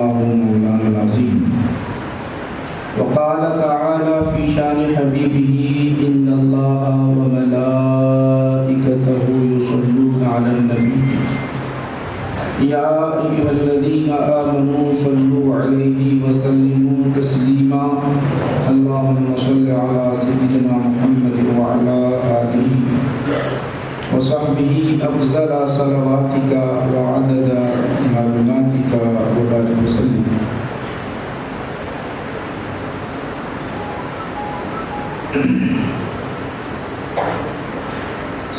مولانا العظیم وقال تعالی فی شان حبیبہ ان اللہ وملائکتہ یصلون علی النبی یا ایھا الذین آمنوا صلوا علیہ وسلموا تسلیما اللہم صل علی سیدنا محمد وعلی آلہ وصحبہ افضل صلواتک وعدد معلوماتک وبارک وسلم۔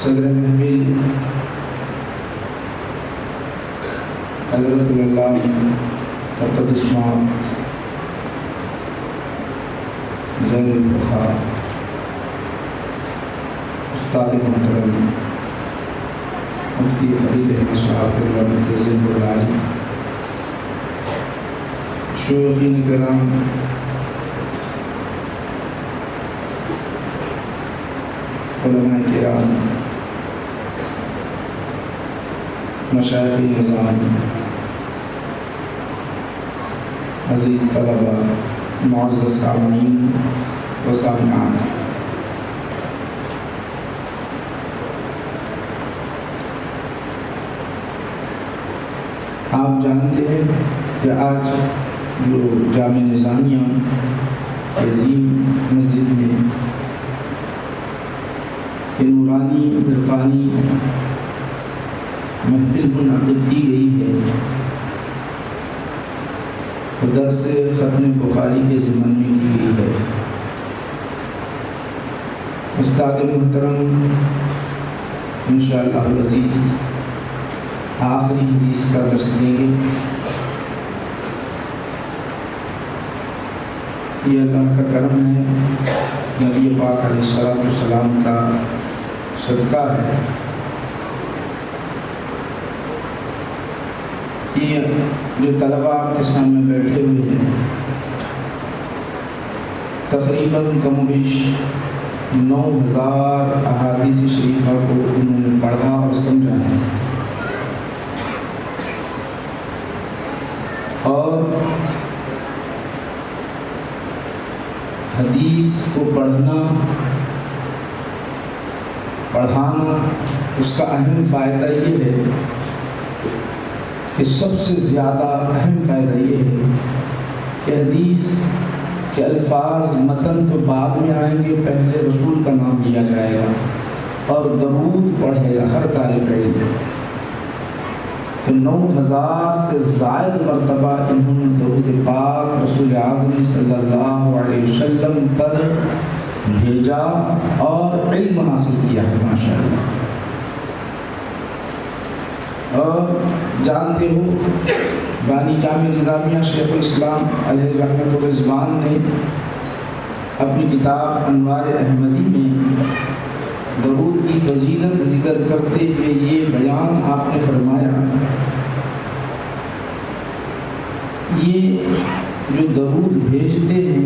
صدر محفل حضرت اللہ تقدس زین الفخار استاد محترم مفتی خلیل احمد صاحب اللہ منتظم العالی، شیوخین کرام، علماء کرام، مشائخ نظام، عزیز طلبہ، معزز سامعین و سامعات، آپ جانتے ہیں کہ آج جو جامع نظامیہ کی عظیم مسجد میں نورانی عرفانی محفل منعقد کی گئی ہے، درس ختم بخاری کے ضمن میں کی گئی ہے۔ استاد محترم انشاءاللہ العزیز آخری حدیث کا درس دیں گے۔ یہ اللہ کا کرم ہے، نبی پاک علیہ السلام کا صدقہ ہے کہ جو طلباء آپ کے سامنے بیٹھے ہوئے ہیں تقریباً کم و بیش 9000 احادیث شریفہ کو انہوں نے پڑھا اور سمجھا ہے، اور حدیث کو پڑھانا اس کا اہم فائدہ یہ ہے کہ سب سے زیادہ اہم فائدہ یہ ہے کہ حدیث کے الفاظ متن تو بعد میں آئیں گے، پہلے رسول کا نام لیا جائے گا اور درود پڑھے گا ہر طالب علم۔ تو 9000 سے زائد مرتبہ انہوں نے درود پاک رسول اعظم صلی اللہ علیہ وسلم پر بھیجا اور علم حاصل کیا ہے ماشاءاللہ۔ اور جانتے ہو بانی جامع نظامیہ شیخ الاسلام علیہ رحمۃ الرضوان نے اپنی کتاب انوار احمدی میں درود کی فضیلت ذکر کرتے ہوئے یہ بیان آپ نے فرمایا، یہ جو درود بھیجتے ہیں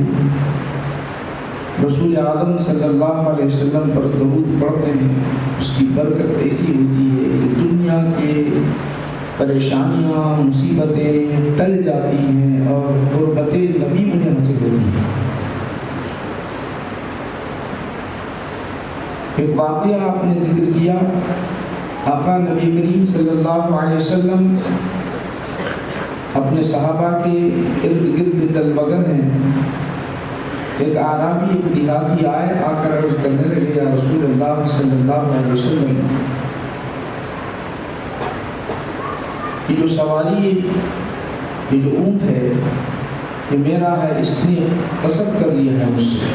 رسول اعظم صلی اللہ علیہ وسلم پر درود پڑھتے ہیں، اس کی برکت ایسی ہوتی ہے کہ دنیا کے پریشانیاں مصیبتیں ٹل جاتی ہیں اور قربت نبی انہیں حاصل ہوتی ہیں۔ ایک واقعہ آپ نے ذکر کیا، آقا نبی کریم صلی اللہ علیہ وسلم اپنے صحابہ کے ارد گرد دلبگر ہیں۔ ایک اعرابی ایک دیہاتی آئے، آ کر عرض کرنے لگے، یا رسول اللہ صلی اللہ علیہ وسلم، یہ جو سواری ہے، یہ جو اونٹ ہے یہ میرا ہے، اس نے قسم کر لیا ہے مجھ سے،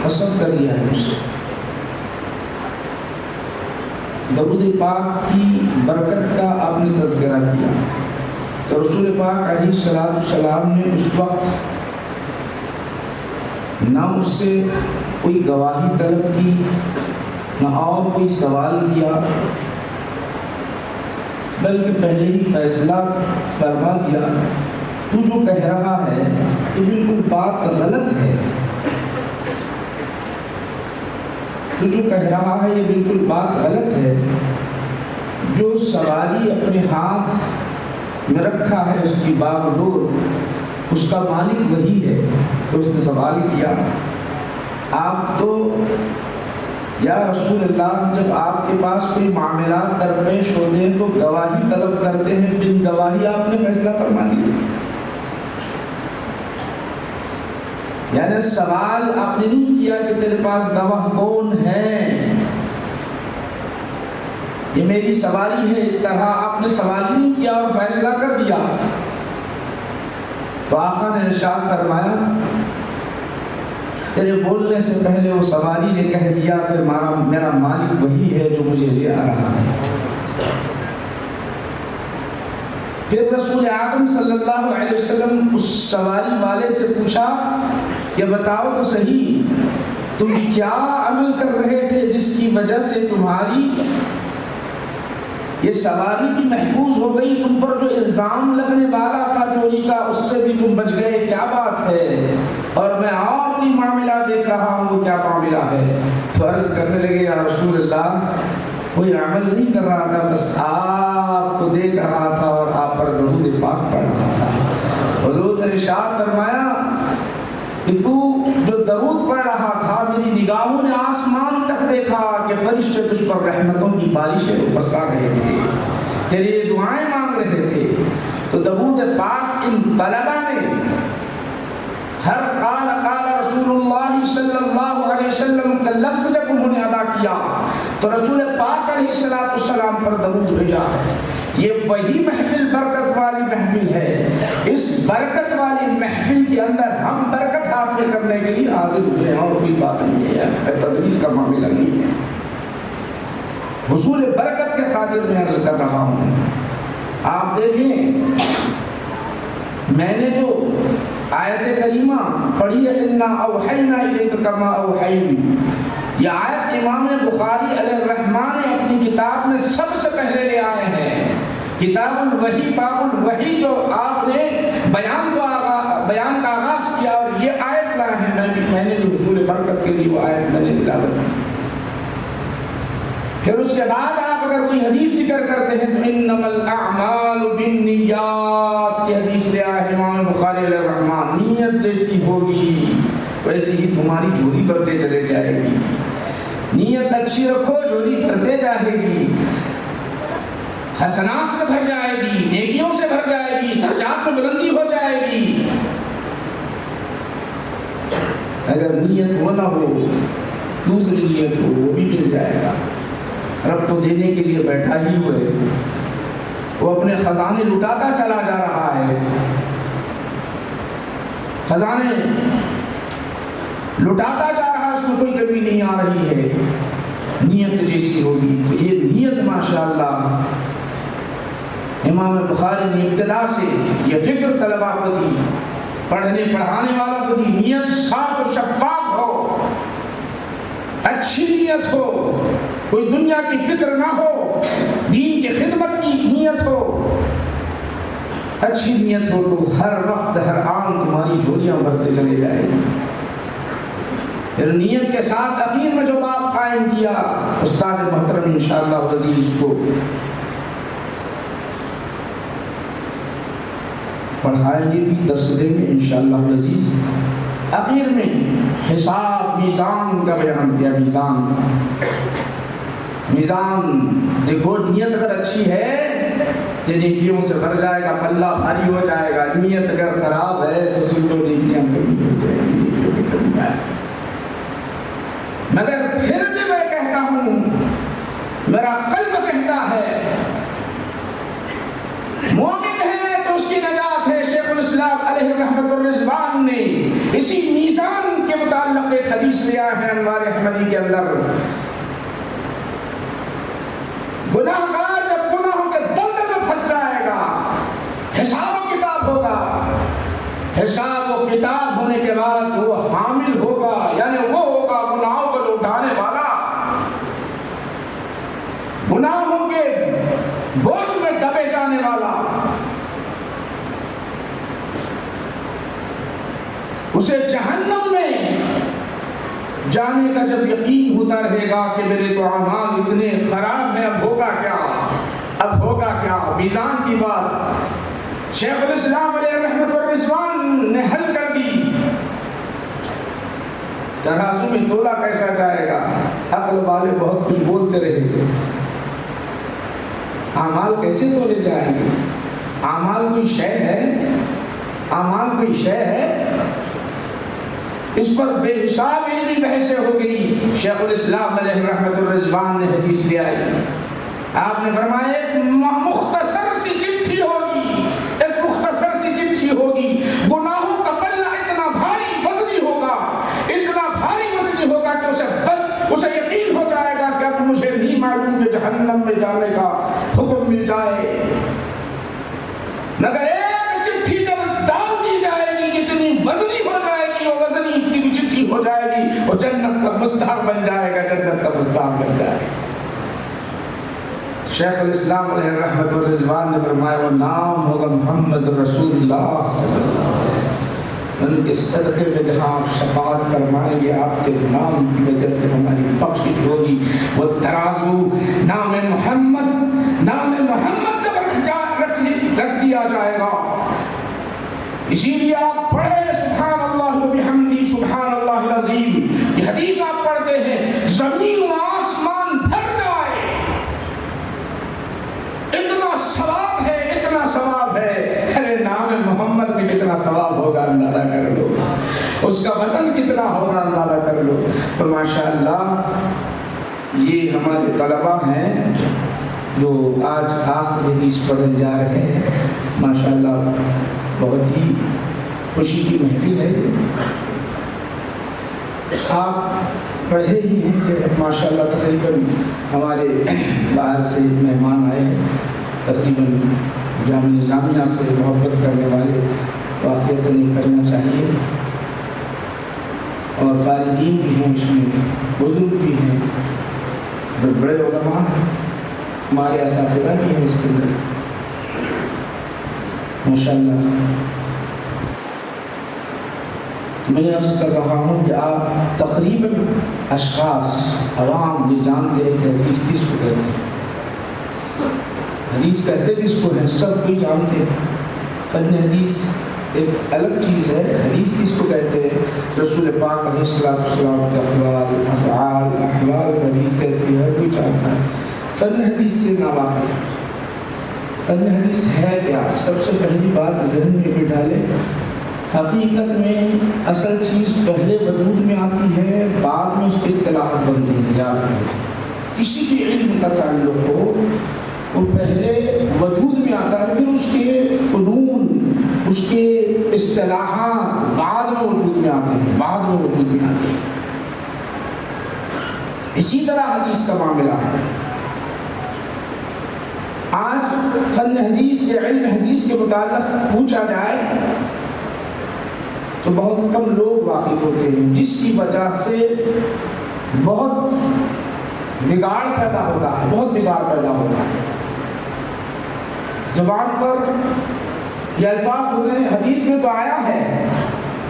قسم کر لیا ہے مجھ سے۔ درود پاک کی برکت کا آپ نے تذکرہ کیا تو رسول پاک علیہ السلام نے اس وقت نہ اس سے کوئی گواہی طلب کی، نہ اور کوئی سوال کیا، بلکہ پہلے ہی فیصلہ فرما دیا، تو جو کہہ رہا ہے یہ بالکل بات غلط ہے، تو جو کہہ رہا ہے یہ بالکل بات غلط ہے۔ جو سواری اپنے ہاتھ میں رکھا ہے اس کی باغ ڈور، اس کا مالک وہی ہے۔ تو اس نے سوال کیا، آپ تو یا رسول اللہ جب آپ کے پاس کوئی معاملات درپیش ہوتے ہیں تو گواہی طلب کرتے ہیں، بن گواہی آپ نے فیصلہ فرما دیا؟ یعنی سوال آپ نے نہیں کیا کہ تیرے پاس گواہ کون ہے، یہ میری سواری ہے، اس طرح آپ نے سوال نہیں کیا اور فیصلہ کر دیا۔ تو آقا نے ارشاد فرمایا، تیرے بولنے سے پہلے وہ سواری نے کہہ دیا کہ میرا مالک وہی ہے جو مجھے لے آ رہا ہے۔ پھر رسول اعظم صلی اللہ علیہ وسلم اس سواری والے سے پوچھا کہ بتاؤ تو صحیح، تم کیا عمل کر رہے تھے جس کی وجہ سے تمہاری یہ سواری بھی محفوظ ہو گئی، تم پر جو الزام لگنے والا تھا چوری کا اس سے بھی تم بچ گئے، کیا بات ہے؟ اور میں اور کوئی معاملہ دیکھ رہا ہوں، وہ کیا معاملہ ہے؟ تو عرض کرنے لگے، یا رسول اللہ کوئی عمل نہیں کر رہا تھا، بس آپ کو دیکھ رہا تھا اور آپ پر درود پاک پڑھ رہا تھا۔ حضور نے ارشاد فرمایا کہ تو جو درود پڑھ رہا تھا، میری نگاہوں نے آسمان تک دیکھا کہ فرشتے تجھ پر رحمتوں کی بارشیں برسا رہے تھے، تیری دعائیں مانگ رہے تھے۔ تو درود پاک ان طلبہ نے ہر قال رسول اللہ صلی اللہ علیہ وسلم کا لفظ جب انہوں نے ادا کیا تو رسول پاک علیہ السلام پر درود بھیجا ہے۔ یہ وہی محفل برکت والی محفل ہے، اس برکت والی محفل کے اندر ہم برکت حاصل کرنے کے لیے حاضر ہوئے ہیں، اور کوئی بات نہیں ہے، تدریس کا معاملہ نہیں ہے، حصول برکت کے خاطر میں عرض کر رہا ہوں۔ آپ دیکھیں میں نے جو آیت کریمہ پڑھی ہے، اِنَّا أَوْحَيْنَا إِلَيْكَ كَمَا أَوْحَيْنَا، یہ آیت امام بخاری علیہ الرحمٰن نے اپنی کتاب میں سب سے پہلے لے آئے ہیں۔ کتاب الوحی، باب الوحی، جو آپ نے بیان کا آغاز کیا اور یہ آیت لائے ہیں، میں نے بھی حصول برکت کے لیے وہ آیت میں نے تلاوت کی۔ پھر اس کے بعد آپ اگر کوئی حدیث ذکر کرتے ہیں تو انما الاعمال بالنیات کی حدیث لے آئے امام بخاری علیہ الرحمٰن، نیت جیسی ہوگی ویسی ہی تمہاری جھولی بھرتے چلے جائے گی، نیت اچھی رکھو جھولی بھرتے جائے گی، حسنات سے بھر جائے گی، نیکیوں سے بھر جائے گی، درجات میں بلندی ہو جائے گی۔ اگر نیت وہ نہ ہو، دوسری نیت ہو، وہ بھی مل جائے گا۔ رب تو دینے کے لیے بیٹھا ہی ہوئے، وہ اپنے خزانے لٹاتا چلا جا رہا ہے، خزانے لٹاتا جا رہا ہے، اس میں کوئی کمی نہیں آ رہی ہے۔ نیت جیسی ہوگی تو یہ نیت ماشاءاللہ امام بخاری نے ابتدا سے یہ فکر طلبہ کو دی، پڑھنے پڑھانے والوں کو دی، نیت صاف و شفاف ہو، اچھی نیت ہو، کوئی دنیا کی فکر نہ ہو، دین کی خدمت کی نیت ہو، اچھی نیت ہو تو ہر وقت ہر آن تمہاری جھولیاں بھرتے چلے جائے گی۔ پھر نیت کے ساتھ اخیر میں جو باب قائم کیا استاد محترم انشاءاللہ العزیز کو پڑھائیں گے بھی، درس دیں گے انشاءاللہ العزیز۔ اخیر میں حساب میزان کا بیان کیا، میزان کا میزان دیکھو، نیت اگر اچھی ہے تو نیکیوں سے بھر جائے گا، پلہ بھاری ہو جائے گا، نیت اگر خراب ہے تو سمجھو نیکیاں کمی ہو جائے گی، نیکیوں کی کمی ہے۔ مگر پھر بھی میں کہتا ہوں، میرا قلب کہتا ہے مومن ہے تو اس کی نجات ہے۔ شیخ الاسلام علیہ رحمت الرضوان نے اسی میزان کے متعلق ایک حدیث لیا ہے انوار احمدی کے اندر، گناہ گار جب گناہوں کے دلدل میں پھنس جائے گا، حساب و کتاب ہوگا، حساب و کتاب ہونے کے بعد وہ حامل ہوگا، یعنی وہ ہوگا گناہوں کو اٹھانے والا، گناہوں کے بوجھ میں دبے جانے والا، اسے جہنم میں جانے کا جب یقین ہوتا رہے گا کہ میرے تو اعمال اتنے خراب ہیں، اب ہوگا کیا، اب ہوگا کیا، میزان کی بات شیخ الاسلام علیہ رحمت والرضوان نے حل کر دی، ترازو میں تولا کیسا جائے گا؟ عقل والے بہت کچھ بولتے رہے، اعمال کیسے تولے جائیں گے؟ اعمال کوئی شے ہے؟ اعمال کوئی شے ہے؟ اس پر بے حساب علمی بحثیں ہو گئی۔ شیخ الاسلام علیہ رحمت الرضوان نے حدیث لے آئی، آپ نے فرمایا ایک مختصر سی چٹھی ہوگی، ایک مختصر سی چٹھی ہوگی، گناہوں کا پلہ اتنا بھاری وزنی ہوگا، اتنا بھاری وزنی ہوگا کہ اسے یقین ہو جائے گا کہ اب مجھے نہیں معلوم کہ جہنم میں جانے کا حکم مل جائے، مگر ایک چٹھی جب ڈال دی جائے گی اتنی وزنی ہو جائے گی، وہ وزنی اتنی چٹھی ہو جائے گی، وہ جنت کا مستحق بن جائے گا، جنت کا مستحق بن جائے گا۔ شیخ الاسلام علیہ رحمت والرضوان نے فرمایا وہ نام ہوگا محمد رسول اللہ صلی اللہ علیہ وسلم، ان کے صدقے میں جہاں آپ شفاعت فرمائیں گے، آپ کے نام کی وجہ سے ہماری بخشش ہوگی۔ وہ ترازو نام محمد جب رکھ دیا جائے گا، اسی لیے آپ پڑھیں سبحان اللہ و بحمدہ سبحان اللہ العظیم، یہ حدیث آپ پڑھتے ہیں، زمین و آسمان بھر جائے، اتنا ثواب ہے، اتنا ثواب ہے۔ ارے نام محمد میں کتنا ثواب ہوگا اندازہ کر لو، اس کا وزن کتنا ہوگا اندازہ کر لو۔ تو ماشاءاللہ یہ ہمارے طلباء ہیں جو آج آخر حدیث پڑھنے جا رہے ہیں، ماشاءاللہ بہت ہی خوشی کی محفل ہے۔ آپ پڑھے ہی ہیں کہ ماشاءاللہ تقریباً ہمارے باہر سے مہمان آئے ہیں، تقریباً جامعہ نظامیہ سے محبت کرنے والے، واقعات نہیں کرنا چاہیے، اور فارغین بھی ہیں، اس میں بزرگ بھی ہیں، بڑے علماء ہیں، ہمارے اساتذہ بھی ہیں اس کے اندر ماشاءاللہ۔ میں عرض کر رہا ہوں کہ آپ تقریباً اشخاص عوام یہ جانتے ہیں کہ حدیث کس کو کہتے ہیں، حدیث کہتے کس کو ہیں، سب کوئی جانتے ہیں۔ فن حدیث ایک الگ چیز ہے، حدیث کس کو کہتے ہیں؟ رسول پاک علیہ السلام کے اقوال، افعال، احوال حدیث کہتے ہیں، ہر کوئی جانتا ہے۔ فن حدیث سے ناواقف، فن حدیث ہے کیا؟ سب سے پہلی بات ذہن میں بٹھا لے، حقیقت میں اصل چیز پہلے وجود میں آتی ہے، بعد میں اس کی اصطلاحات بنتی ہیں۔ یاد رکھیں، کسی بھی علم کا تعلق ہو وہ پہلے وجود میں آتا ہے، پھر اس کے فنون، اس کے اصطلاحات بعد میں وجود میں آتے ہیں، بعد میں وجود میں آتے ہیں۔ اسی طرح حدیث کا معاملہ ہے۔ آج فن حدیث سے علم حدیث کے متعلق پوچھا جائے تو بہت کم لوگ واقف ہوتے ہیں، جس کی وجہ سے بہت بگاڑ پیدا ہوتا ہے، بہت بگاڑ پیدا ہوتا ہے۔ زبان پر یہ الفاظ ہوتے ہیں، حدیث میں تو آیا ہے،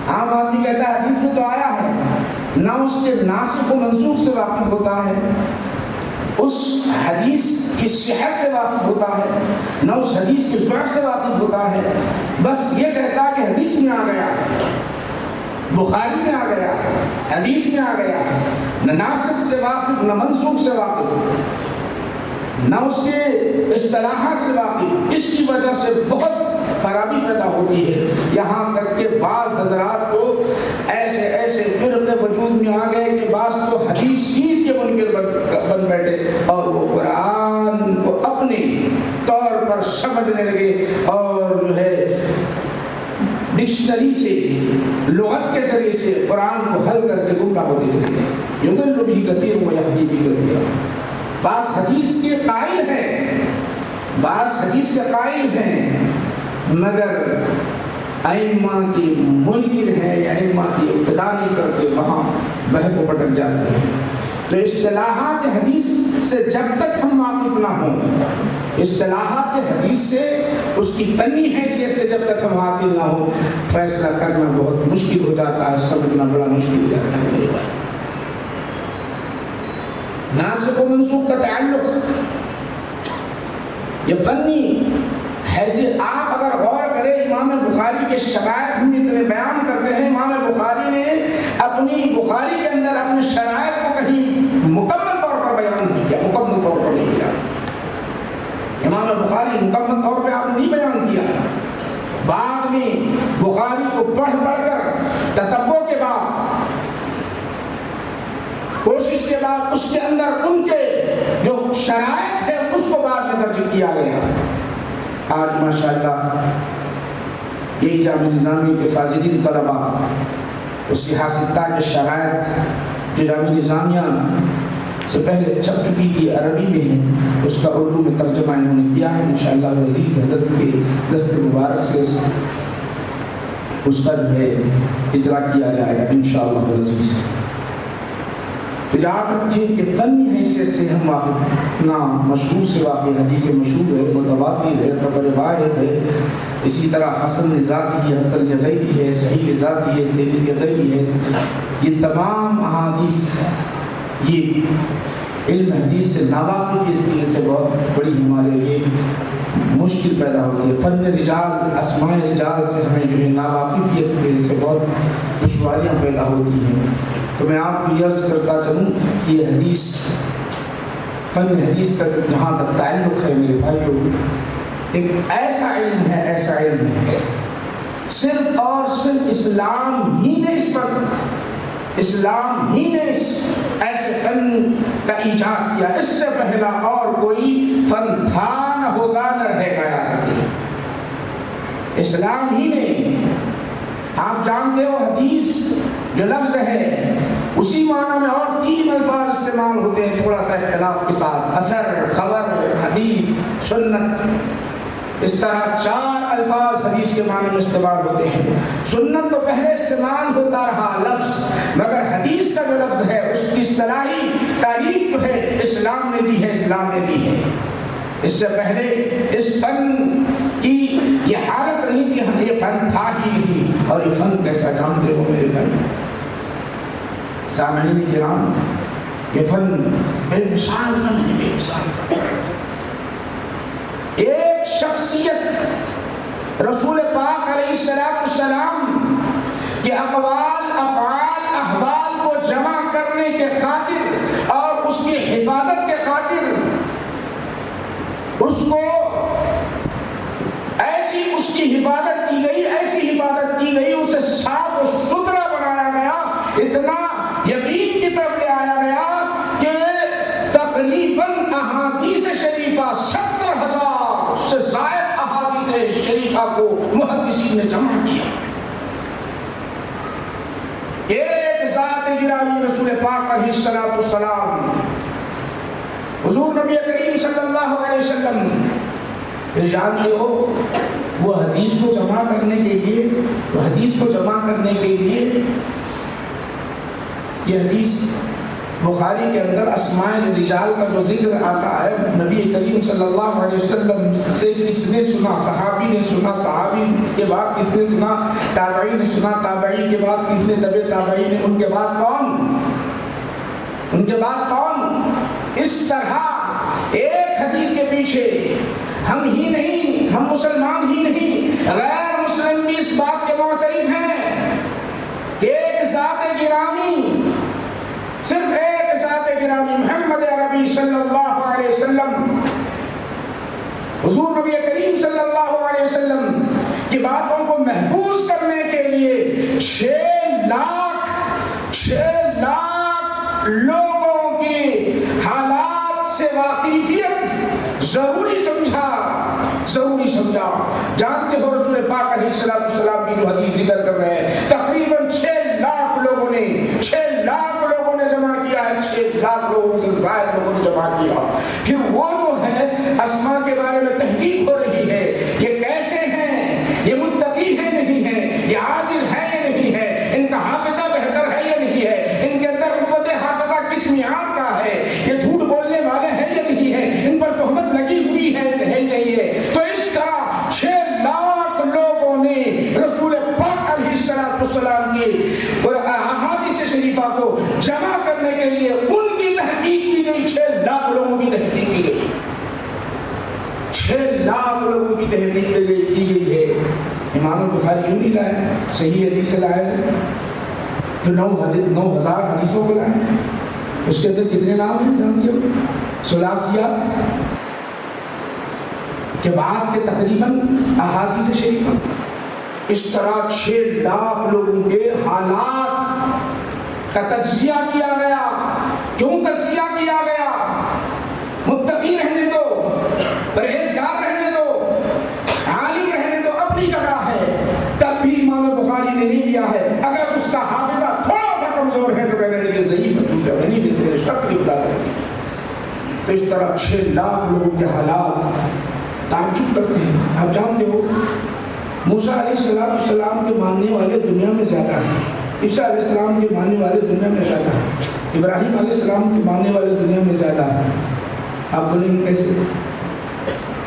عام آدمی کہتا ہے حدیث میں تو آیا ہے، نہ اس کے ناسخ و منسوخ سے واقف ہوتا ہے، اس حدیث کی صحت سے واقف ہوتا ہے، نہ اس حدیث کے ضعف سے واقف ہوتا ہے، بس یہ کہتا ہے کہ حدیث میں آ گیا ہے، بخاری میں آ گیا ہے، حدیث میں آ گیا ہے، نہ ناسخ سے واقف، نہ منسوخ سے واقف، نہ اس کے اصطلاحات سے واقف۔ اس کی وجہ سے بہت خرابی پیدا ہوتی ہے، یہاں تک کہ بعض حضرات تو ایسے ایسے فرقے وجود میں آ گئے کہ بعض تو حدیث چیز کے منکر بن بیٹھے، اور وہ قرآن کو اپنے طور پر سمجھنے لگے، اور جو ہے ڈکشنری سے، لغت کے ذریعے سے قرآن کو حل کر کے گمراہ ہوتے چلے گئے۔ یضل بہ کثیر و یہدی بہ کثیر۔ بعض حدیث کے قائل ہیں، بعض حدیث کے قائل ہیں، مگر ائمہ کی منکر ہیں یا ائمہ کی ابتدا نہیں کرتے، وہاں بہک و پٹک جاتے ہیں۔ تو اصطلاحات حدیث سے جب تک ہم واقف نہ ہوں، اصطلاحات حدیث سے، اس کی فنی حیثیت سے جب تک ہم حاصل نہ ہوں، فیصلہ کرنا بہت مشکل ہو جاتا ہے، سمجھنا بڑا مشکل ہو جاتا ہے میرے بھائی۔ ناسخ و منسوخ کا تعلق یہ فنی حیثیت آپ اگر غور کریں امام بخاری کے شرائط ہم اتنے بیان کرتے ہیں، امام بخاری نے اپنی بخاری کے اندر اپنے شرائط کو کہیں مکمل طور پر بیان نہیں کیا، مکمل طور پر نہیں کیا۔ امام بخاری مکمل طور پہ آپ نے نہیں بیان کیا، بعد میں بخاری کو پڑھ کر تتبع کے بعد، کوشش کے بعد اس کے اندر ان کے جو شرائط ہے اس کو بعد میں درج کیا گیا۔ آج ماشاءاللہ یہی جامعہ نظامیہ کے فاضلین طلبہ اس کی حاصلتا کے شرائط جو جامعہ نظامیہ سے پہلے چھپ چکی تھی عربی میں ہے، اس کا اردو میں ترجمہ انہوں نے کیا ہے۔ انشاءاللہ عزیز حضرت کے دست مبارک سے اس کا جو ہے اجرا کیا جائے گا انشاءاللہ عزیز۔ تو یاد رکھیں کہ فنی حیثیت سے ہم واقف نہ مشہور سے واقع حدیث مشہور ہے، متواتر ہے، خبر واحد ہے، اسی طرح حسن ذاتی ہے، حسن غیبی ہے، صحیح ذاتی ہے، صحیح غیبی ہے، یہ تمام احادیث یہ علم حدیث سے ناواقفیت کی وجہ سے بہت بڑی ہمارے لیے مشکل پیدا ہوتی ہے۔ فن رجال، اسماء رجال سے ہمیں جو ہے ناواقفیت کی وجہ سے بہت دشواریاں پیدا ہوتی ہیں۔ تو میں آپ کو عرض کرتا چلوں کہ یہ حدیث، فن حدیث کا جہاں تک تعلق ہے میرے بھائیوں، ایک ایسا علم ہے، ایسا علم ہے، صرف اور صرف اسلام ہی نے اس پر، اسلام ہی نے اس ایسے فن کا ایجاد کیا، اس سے پہلا اور کوئی فن تھا نہ ہوگا نہ رہے گا۔ یاد رکھیے اسلام ہی نے، آپ جانتے ہو حدیث جو لفظ ہے اسی معنی میں اور 3 الفاظ استعمال ہوتے ہیں تھوڑا سا اختلاف کے ساتھ، اثر، خبر، حدیث، سنت، اس طرح 4 الفاظ حدیث کے معنی میں استعمال ہوتے ہیں۔ سنت تو پہلے استعمال ہوتا رہا لفظ، مگر حدیث کا جو لفظ ہے اس کی اصطلاحی تعریف جو ہے اسلام نے دی ہے، اسلام نے دی ہے۔ اس سے پہلے اس فن کی یہ حالت نہیں تھی، یہ فن تھا ہی نہیں۔ اور یہ فن کیسا جانتے ہو میرے بھائی سامعین کرام، یہ فن بے مثال فن ہے، بے مثال فن۔ ایک شخصیت رسول پاک علیہ السلام کے اقوال، افعال، احوال کو جمع کرنے کے خاطر اور اس کی حفاظت کے خاطر اس کو ایسی اس کی حفاظت کی گئی، ایسی حفاظت کی گئی، اسے صاف و ستھرا بنایا گیا، اتنا یقین کی طرف لے آیا گیا کہ تقریباً احادیث شریفہ 70,000 سے زائد احادیث شریفہ کو محدثین نے جمع کیا۔ ایک ذات گرامی رسول پاک علیہ السلام، حضور نبی کریم صلی اللہ علیہ وسلم، جانتے ہو وہ حدیث کو جمع کرنے کے لیے، وہ حدیث کو جمع کرنے کے لیے یہ حدیث بخاری کے اندر اسماء رجال کا جو ذکر آتا ہے، نبی کریم صلی اللہ علیہ وسلم سے کس نے سنا؟ صحابی نے سنا، صحابی کے بعد کس نے سنا؟ تابعی نے سنا، تابعی کے بعد کس نے؟ تبع تابعی نے، ان کے بعد کون؟ ان کے بعد کون؟ اس طرح ایک حدیث کے پیچھے ہم ہی نہیں، ہم مسلمان ہی نہیں، غیر مسلم بھی اس بات کے معترف ہیں کہ ایک ذات گرامی، صرف ایک ذات گرامی محمد عربی صلی اللہ علیہ وسلم، حضور نبی کریم صلی اللہ علیہ وسلم کی باتوں کو محفوظ کرنے کے لیے 6 لاکھ لوگوں کی حالات سے واقفیت ضروری سمجھا۔ جانتے ہو رسول پاک علیہ السلام کی جو حدیث ذکر کر رہے ہیں، تقریباً 6 لاکھ لوگوں نے جمع کیا ہے، 6 لاکھ لوگوں سے زائد لوگوں نے جمع کیا۔ پھر وہ جو ہے اسماء کے بارے میں تحقیق ہو رہی ہے، یہ کیسے ہیں، یہ متقی ہے نہیں ہے، یہ عادل ہے یا نہیں ہے، ان کا حافظہ بہتر ہے یا نہیں ہے، ان کے اندر قوت حافظہ کس معیار کا ہے، یہ جھوٹ بولنے والے ہیں یا نہیں ہے، ان پر تہمت لگی ہوئی ہے نہیں ہے۔ تو اس طرح 6 لاکھ لوگوں نے رسول پاک علیہ السلام کی احادیث شریفہ کو جمع کرنے کے لیے ان کی تحقیق کی گئی، 6 لاکھ لوگوں کی تحقیق کی گئی، 6 لاکھ لوگوں کی تحقیق بخاری یوں نہیں لائے صحیح حدیث لائے ہیں جو 9,000 حدیثوں کو لائے ہیں. اس کے اندر کتنے نام ہیں جانتے ہو؟ ثلاثیات کے بعد کے تقریباً احادیث شریفہ. اس طرح 6 لاکھ لوگوں کے حالات کا تجزیہ کیا گیا. کیوں تجزیہ کیا گیا؟ متقی رہنے دو، پرہیزگار رہنے دو، عالم رہنے دو، اپنی جگہ ہے. تب بھی امام بخاری نے نہیں لیا ہے. اگر اس کا حافظہ تھوڑا سا کمزور ہے تو کہنے لگے ضعیف حدیث ہے، نہیں لیتے شک نہیں بتا رہے. تو اس طرح 6 لاکھ لوگوں کے حالات تعجب کرتے ہیں. آپ جانتے ہو موسیٰ علیہ السلام کے ماننے والے دنیا میں زیادہ ہیں، عیسیٰ علیہ السلام کے ماننے والے دنیا میں زیادہ ہیں، ابراہیم علیہ السلام کے ماننے والے دنیا میں زیادہ ہیں. آپ بولیں گے کیسے؟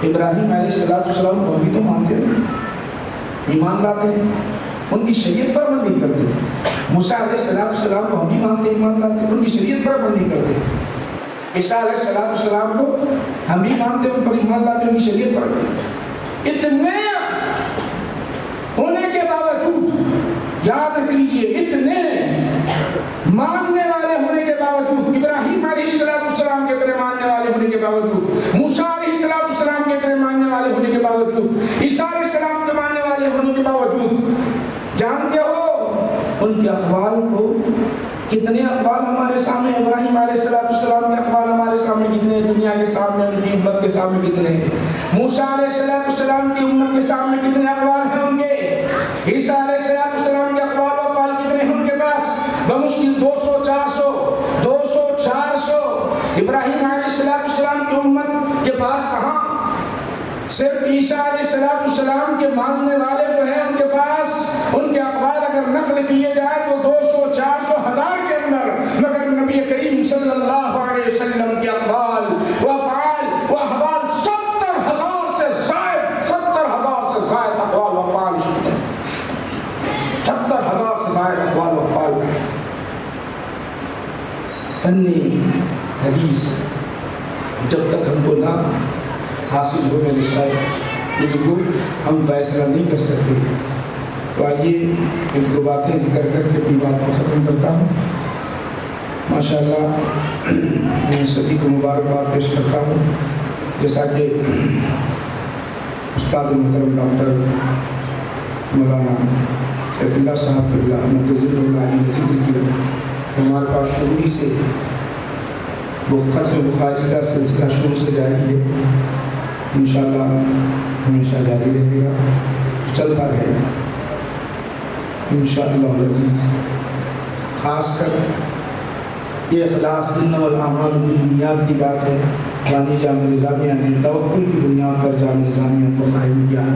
ابراہیم علیہ السلام کو بھی تو مانتے ہیں، ایمان لاتے ہیں، ان کی شریعت پر عمل نہیں کرتے. موسیٰ علیہ السلام کو ہم بھی مانتے ہیں، ایمان لاتے ہیں، ان کی شریعت پر عمل نہیں کرتے. عیسیٰ علیہ السلام کو ہم بھی مانتے ہیں، ان پر ایمان لاتے ہیں، ان کی شریعت پر عمل. اتنے ہونے کے باوجود یاد رکھ لیجیے، اتنے ماننے والے ہونے کے باوجود، ابراہیم علیہ السلام کے طرح ماننے والے ہونے کے باوجود، موسیٰ علیہ السلام کے طرح ماننے والے ہونے کے باوجود، عیسیٰ علیہ السلام کے ماننے والے ہونے کے باوجود، جانتے ہو ان کے اقوال کو؟ کتنے اقوال ہمارے سامنے؟ ابراہیم علیہ السلام کے اقوال ہمارے سامنے کتنے؟ دنیا کے سامنے، ان کی امت کے سامنے کتنے ہیں؟ موسیٰ علیہ السلام کی امت کے سامنے کتنے اقوال ہیں ان کے؟ عیسیٰ علیہ السلام کے اقوال و افعال کتنے ہیں ان کے پاس؟ بمشکل 200 400. ابراہیم علیہ السلام کی امت کے پاس کہاں؟ صرف عیسیٰ علیہ السلام کے ماننے والے جو ہیں ان کے پاس ان کے اقوال اگر نقل کیے جائے تو 200 400 ہزار کے اندر، مگر نبی کریم صلی اللہ علیہ وسلم کے اقوال و افعال و احوال 70,000 سے زائد اقوال و افعال ہیں. 70,000 سے زائد اقوال و افعال ہیں. فن حدیث جب تک ہم کو نہ حاصل ہو میرے شاید بزرگوں ہم فیصلہ نہیں کر سکتے. تو آئیے ایک دو باتیں ذکر کر کے اپنی بات کو ختم کرتا ہوں. ماشاءاللہ میں سبھی کو مبارکباد پیش کرتا ہوں. جیسا کہ استاد محترم ڈاکٹر مولانا سیف اللہ صاحب اللہ منتظر اللہ نے ذکر کیا کہ ہمارے پاس شروع سے وہ ختم بخاری کا سلسلہ شروع سے جاری ہے. انشاءاللہ ہمیشہ جاری رہے گا، چلتا رہے گا انشاءاللہ العزیز. خاص کر یہ اخلاص انما الاعمال بالنیات کی بات ہے. بانی جامع نظامیہ نے توکل کی بنیاد پر جامع نظامیہ کو قائم کیا ہے.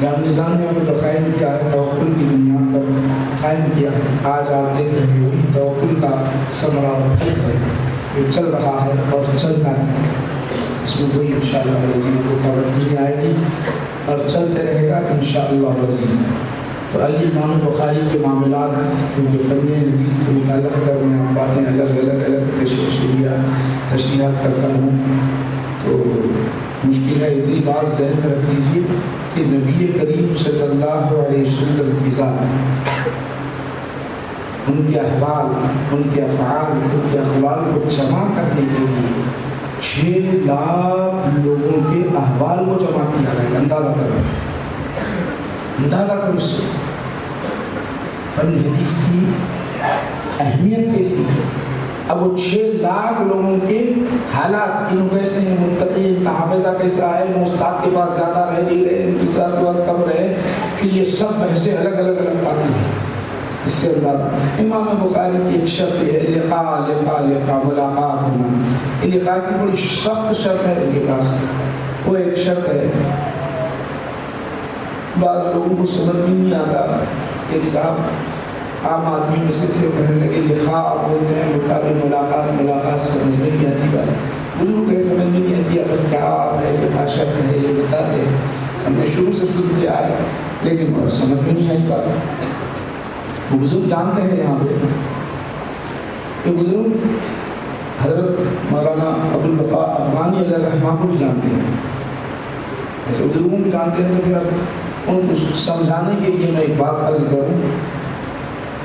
جامع نظامیہ کو جو قائم کیا ہے توکل کی بنیاد پر قائم کیا ہے. آج آپ دیکھ رہے ہیں وہی توکل کا ثمرہ ہے جو چل رہا ہے اور چلتا ہے. اس میں کوئی انشاءاللہ العزیز کو رکاوٹ نہیں آئے گی اور چلتے رہے گا انشاءاللہ العزیز. تو آئیے امام بخاری کے معاملات کیونکہ فن حدیث کے متعلق کر میں آپ باتیں الگ تشریحات کرتا ہوں تو مشکل ہے. اتنی بات ذہن میں رکھ لیجیے کہ نبی کریم صلی اللہ علیہ وسلم کی ذات، ان کے احوال، ان کے افعال، ان کے اقوال کو جمع کرنے کے لیے 6 لاکھ لوگوں کے احوال کو جمع کیا گیا. اندازہ کرو اس سے فن حدیث کی اہمیت کیسی ہے. اب وہ 6 لاکھ لوگوں کے حالات ان کیسے ہیں، متقی، ان کا حافظہ کیسا ہے، استاد کے پاس زیادہ رہ نہیں رہے، ان کے ساتھ کے پاس کم رہے، پھر یہ سب بحثیں الگ آتی ہیں. اس سے اللہ امام بخاری کی ایک شرط ہے لقاء ملاقات ہونا. لقاء کی بڑی سخت شرط ہے ان کے پاس. وہ ایک شرط ہے بعض لوگوں کو سمجھ بھی نہیں آتا. ایک صاحب عام آدمی میں سے تھے، کہنے لگے لقاء آپ بولتے ہیں مطابق ملاقات سمجھ میں نہیں آتی. بات بزرگ کہیں سمجھ میں نہیں آتی. اگر کیا ہے لقاء شرط ہے یہ بتاتے ہیں. ہم نے شروع سے سنتے آئے لیکن اور سمجھ میں نہیں آئی بات. وہ بزرگ جانتے ہیں یہاں پہ یہ بزرگ حضرت مولانا ابوالوفا افغانی علیہ الرحمہ کو بھی جانتے ہیں. ایسے بزرگوں بھی جانتے ہیں تو پھر اب ان کو سمجھانے کے لیے میں ایک بات عرض کروں.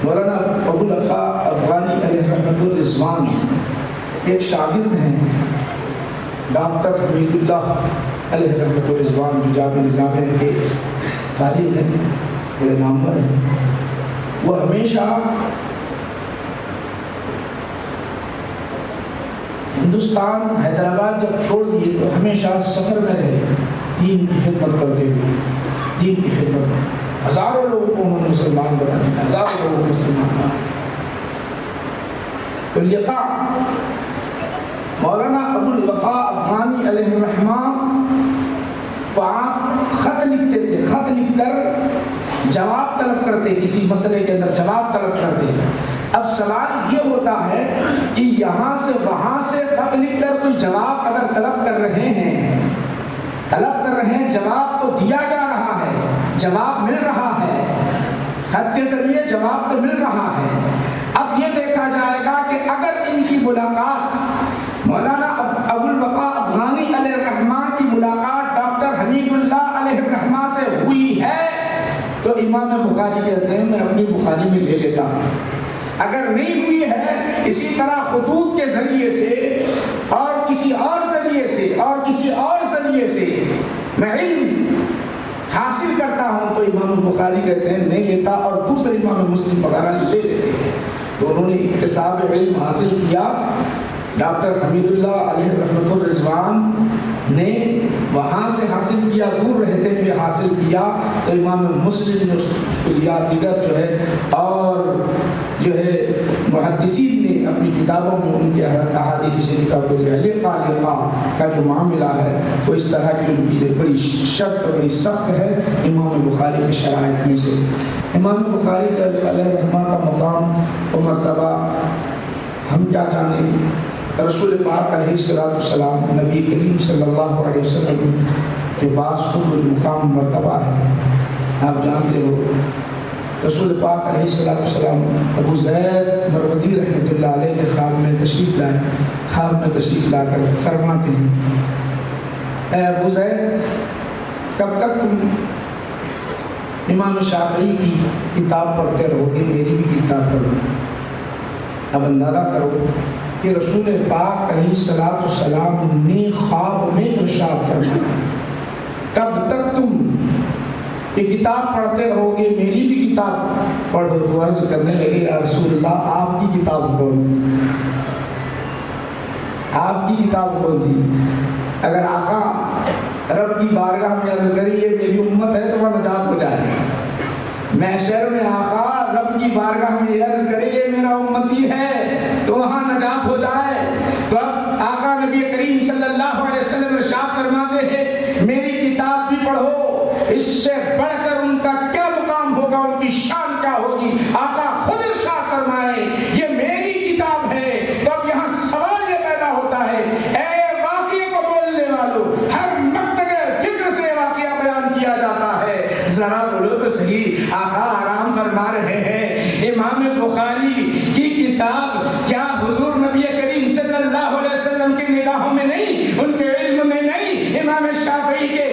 مولانا ابو الوفا افغانی علیہ رحمۃ الرضوان ایک شاگرد ہیں ڈاکٹر حمید اللہ علیہ رحمۃ الرضوان، جو جامعہ نظامیہ کے فارغ ہیں، بڑے نامور ہیں. وہ ہمیشہ ہندوستان حیدرآباد جب چھوڑ دیے تو ہمیشہ سفر میں رہے، دین کی خدمت کرتے ہوئے، دین کی خدمت. ہزاروں لوگوں کو انہوں نے مسلمان بنا دیا، ہزاروں لوگوں کو مسلمان بنا دیا. تو لقاء مولانا ابو الوفا افغانی علیہ الرحمہ کو آپ خط لکھتے تھے، خط لکھ کر جواب طلب کرتے، کسی مسئلے کے اندر جواب طلب کرتے. اب سوال یہ ہوتا ہے کہ یہاں سے وہاں سے خط لکھ کر کوئی جواب اگر طلب کر رہے ہیں، جواب تو دیا جا رہا ہے، جواب مل رہا ہے، خط کے ذریعے جواب تو مل رہا ہے. اب یہ دیکھا جائے گا کہ اگر ان کی ملاقات مولانا ابو الوفا افغانی علیہ الرحمہ کی ملاقات ڈاکٹر حمید اللہ علیہ الرحمہ سے ہوئی ہے تو امام بخاری کہتے ہیں میں اپنی بخاری میں لے لیتا ہوں. اگر نہیں ہوئی ہے، اسی طرح خطوط کے ذریعے سے اور کسی اور ذریعے سے اور کسی اور ذریعے سے میں علم حاصل کرتا ہوں تو امام بخاری کہتے ہیں نہیں لیتا، اور دوسرے امام مسلم وغیرہ لے لیتے ہیں. تو انہوں نے اکتساب علم حاصل کیا. ڈاکٹر حمید اللہ علیہ رحمۃ الرضوان نے وہاں سے حاصل کیا، دور رہتے ہوئے حاصل کیا. تو امام مسلم نے اس کو لیا. دیگر جو ہے اور جو ہے محدثین نے اپنی کتابوں میں ان کے احادیث شریفہ کو لیا. لقاء کا جو معاملہ ہے وہ اس طرح کی ان کی بڑی شرط بڑی سخت ہے امام بخاری کے شرائط میں سے. امام بخاری علیہ رحمہ کا مقام و مرتبہ ہم کیا جانیں. رسول پاک علیہ السلام نبی کریم صلی اللہ علیہ وسلم کے پاس خود مقام مرتبہ ہے. آپ جانتے ہو رسول پاک علیہ السلام ابو زید مروزی رحمۃ اللہ علیہ کے خواب میں تشریف لائے. خواب میں تشریف لا کر فرماتے ہیں اے ابو زید کب تک تم امام شافعی کی کتاب پڑھتے رہو گے، میری بھی کتاب پڑھو. اب اندازہ کرو کہ رسول پاک علیہ السلام نے خواب میں ارشاد فرمایا کب تک تم یہ کتاب پڑھتے رہو گے، میری بھی کتاب پڑھو. تو عرض کرنے لگے یا رسول اللہ آپ کی کتاب کون سی، آپ کی کتاب کون سی. اگر آقا رب کی بارگاہ میں عرض کری یہ میری امت ہے تو وہ نجات ہو جائے. محشر میں آقا رب کی بارگاہ میں عرض کرے یہ میرا امتی ہے تو وہاں نجات ہو جائے. تو اب آقا نبی کریم صلی اللہ علیہ وسلم ارشاد فرماتے ہیں میری کتاب بھی پڑھو، اس سے بڑھ کر ان کا کیا مقام ہوگا، ان کی شان کیا ہوگی. آقا خود ارشاد فرمائے یہ میری کتاب ہے. تو اب یہاں سوال یہ پیدا ہوتا ہے اے واقعے کو بولنے والوں، ہر مقطع فکر سے واقعہ بیان کیا جاتا ہے، ذرا بولو تو صحیح. آقا آرام فرما رہے ہیں امام بخاری کی کتاب کیا حضور نبی کریم صلی اللہ علیہ وسلم کی نگاہوں میں نہیں، ان کے علم میں نہیں، امام شافعی کے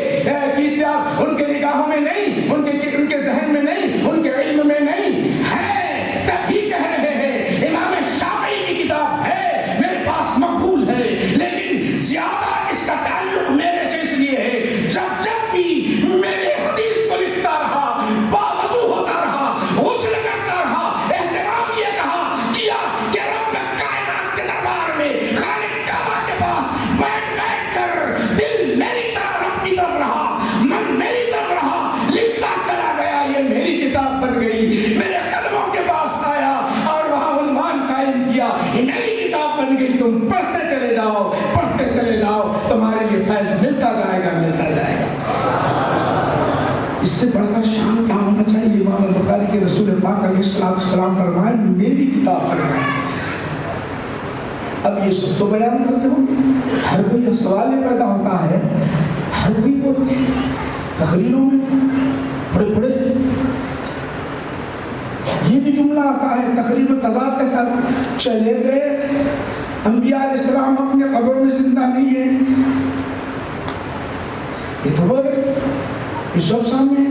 کتاب ان کے نگاہوں میں نہیں، ان کے ذہن میں نہیں، ان کے علم میں نہیں ہے، تبھی کہہ رہے ہیں امام شافعی کی کتاب ہے میرے پاس مقبول ہے. لیکن زیادہ اس کا تعلق میرے سے اس لیے ہے جب جب بھی میرے حدیث کو لکھتا رہا، باوضو ہوتا رہا، غسل کرتا رہا، اہتمام یہ کہا کیا کہ رب کائنات کے دربار میں خالق کعبہ کے پاس بیٹھ بیٹھ کر دل میری طرف رب کی طرف رہا، من میری طرف رہا، لکھتا چلا گیا. یہ میری کتاب بن گئی، میرے قدموں کے پاس آیا اور وہاں عنوان قائم کیا یہ میری کتاب بن گئی. تم پڑھتے چلے جاؤ، پڑھتے چلے جاؤ، تمہارے لیے فیض ملتا جائے گا، ملتا جائے گا. اس سے بڑھ کر شان کیا ہونا چاہیے. امام بخاری کے رسول پاک علیہ السلام فرمائے میری کتاب فرمائے. اب یہ سب تو بیان کرتے ہوں گے، ہر کوئی سوال یہ پیدا ہوتا ہے، ہر کوئی بولتے ہیں تقریروں میں بڑے بڑے یہ بھی جملہ آتا ہے تقریر میں تضاد کے ساتھ چلے گئے انبیاء علیہ السلام اپنے قبروں میں زندہ نہیں ہیں. یہ تو بولے یہ سب سامنے